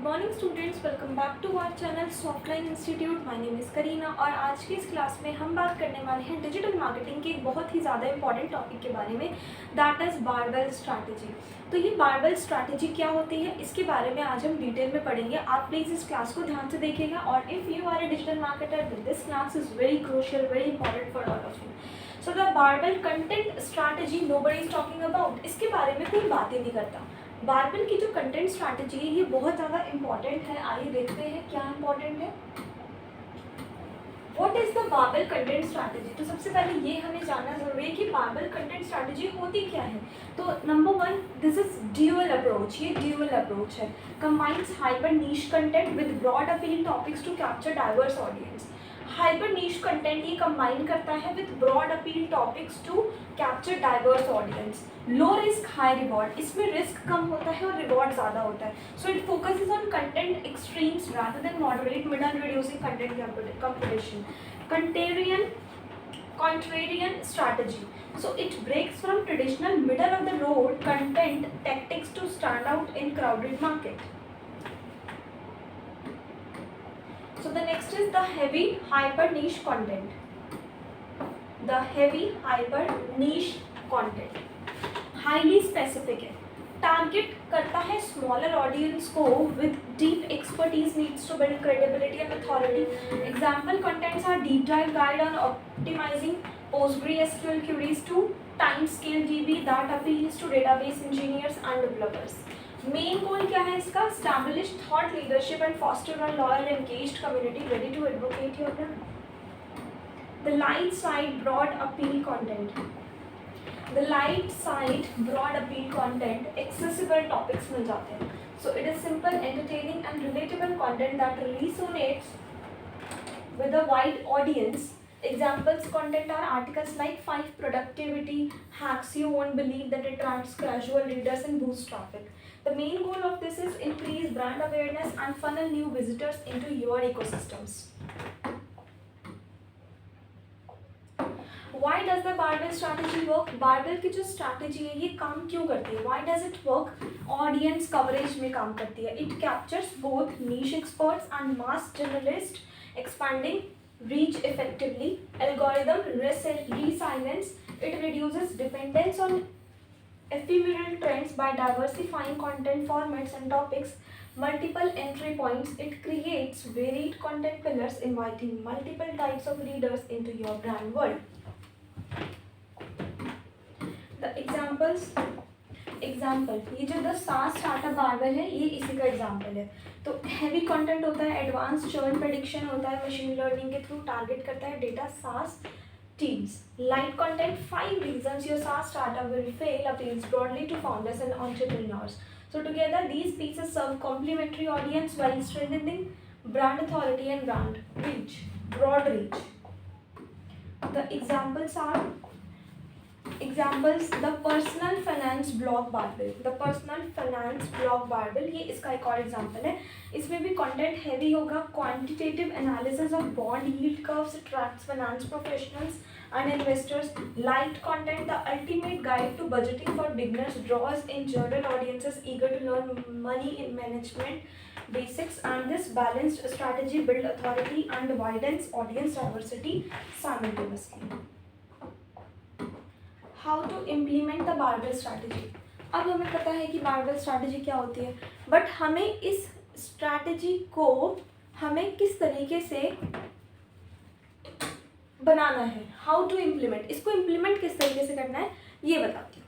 Morning students, welcome back to our channel Softline Institute. My name is Kareena और आज की इस क्लास में हम बात करने वाले हैं डिजिटल मार्केटिंग के एक बहुत ही ज़्यादा इंपॉर्टेंट टॉपिक के बारे में, दैट इज़ बारबेल स्ट्रैटेजी। तो ये बारबेल स्ट्रैटेजी क्या होती है, इसके बारे में आज हम डिटेल में पढ़ेंगे। आप प्लीज़ इस क्लास को ध्यान से देखिएगा और if you are a digital marketer this class is very crucial, very important for all of you. So the barbell content strategy nobody is talking about, इसके बारे में कोई बात ही नहीं करता। बारबेल की जो कंटेंट स्ट्रैटेजी है ये बहुत ज़्यादा इंपॉर्टेंट है। आइए देखते हैं क्या इंपॉर्टेंट है। What is the barbell content strategy? तो सबसे पहले ये हमें जानना जरूरी है कि बारबेल कंटेंट स्ट्रैटेजी होती क्या है। तो number one, this is dual approach. ये ड्यूअल अप्रोच है, combines hyper niche content with broad appealing topics to capture diverse audience. Hyper niche content ये कंबाइन करता है with broad appeal topics to capture diverse audience. Low risk high reward, इसमें risk कम होता है और reward ज़्यादा होता है। So it focuses on content extremes rather than moderate mid and reducing content competition. Contrarian strategy. So it breaks from traditional middle of the road content tactics to stand out in crowded market. So the next is the heavy hyper niche content. The heavy hyper niche content highly specific है, target करता है smaller audience को with deep expertise, needs to build credibility and authority. Example contents are deep dive guide on optimizing PostgreSQL queries to time scale DB that appeals to database engineers and developers. Main goal क्या है इसका? Establish thought leadership and foster a loyal engaged community ready to advocate your brand. The light side broad appeal content. The light side broad appeal content accessible topics मिल जाते हैं. So it is simple, entertaining and relatable content that resonates with a wide audience. Examples content are articles like 5 productivity hacks you won't believe that attracts casual readers and boosts traffic. The main goal of this is increase brand awareness and funnel new visitors into your ecosystems. Why does the barbell strategy work? barbell की जो strategy है ये काम क्यों करती है? Why does it work? Audience coverage में काम करती है. It captures both niche experts and mass generalists, expanding reach effectively. Algorithm resilience, it reduces dependence on ephemeral trends by diversifying content formats and topics. Multiple entry points, it creates varied content pillars inviting multiple types of readers into your brand world. The example ये जो the SaaS startup barbell है ये इसी का example है। तो heavy content होता है, एडवांस चर्न प्रेडिक्शन होता है, मशीन लर्निंग के थ्रू टारगेट करता है data SaaS teams. Light content, 5 reasons your SaaS startup will fail appeals broadly to founders and entrepreneurs. So together these pieces serve complementary audience while strengthening brand authority and brand reach, broad reach. The examples are the personal finance blog barbell. The personal finance blog barbell ये इसका एक और example है। इसमें भी content heavy होगा, quantitative analysis of bond yield curves attracts finance professionals and investors. Light content, the ultimate guide to budgeting for beginners, draws in general audiences eager to learn money in management basics, and this balanced strategy build authority and widens audience diversity simultaneously. How to implement the barbell strategy? अब हमें पता है कि barbell strategy क्या होती है, but हमें इस स्ट्रैटेजी को हमें किस तरीके से बनाना है, हाउ टू इम्प्लीमेंट, इसको इम्प्लीमेंट किस तरीके से करना है ये बताती हूँ।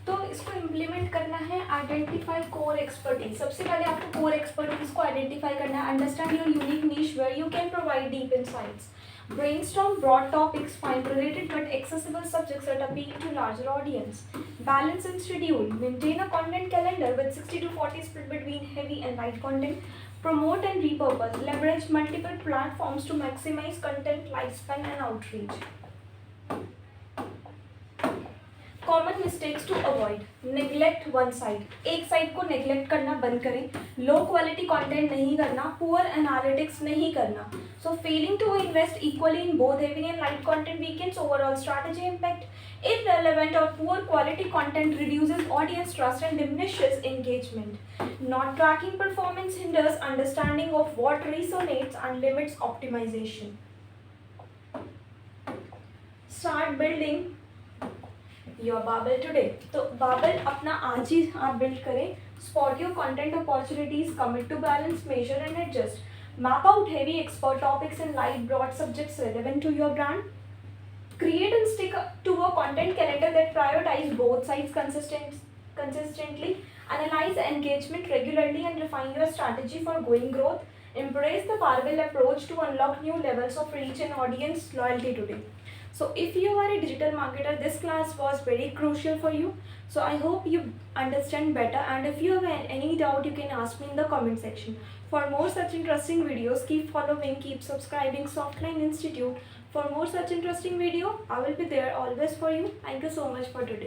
तो इसको इम्प्लीमेंट करना है, आइडेंटिफाई कोर एक्सपर्टीज। सबसे पहले आपको कोर एक्सपर्टीज को आइडेंटिफाई करना है, understand your unique niche where you can provide deep insights, brainstorm broad topics, find related but accessible subjects that appeal to larger audience, balance and schedule, maintain a content calendar with 60-40 split between heavy and light content, promote and repurpose, leverage multiple platforms to maximize content lifespan and outreach. Common mistakes to avoid, neglect one side, एक side को neglect करना बंद करें, low quality content नहीं करना, poor analytics नहीं करना. So failing to invest equally in both heavy and light content weekends overall strategy impact. Irrelevant or poor quality content reduces audience trust and diminishes engagement. Not tracking performance hinders understanding of what resonates and limits optimization. Start building your bubble today. तो bubble अपना आज ही आप build करें. Spot your content opportunities, commit to balance, measure and adjust. Map out heavy expert topics and light broad subjects relevant to your brand. Create and stick to a content calendar that prioritizes both sides consistently. Analyze engagement regularly and refine your strategy for growing growth. Embrace the barbell approach to unlock new levels of reach and audience loyalty today. So if you are a digital marketer, this class was very crucial for you. So I hope you understand better, and if you have any doubt, you can ask me in the comment section. For more such interesting videos, keep following, keep subscribing Softline Institute. For more such interesting video, I will be there always for you. Thank you so much for today.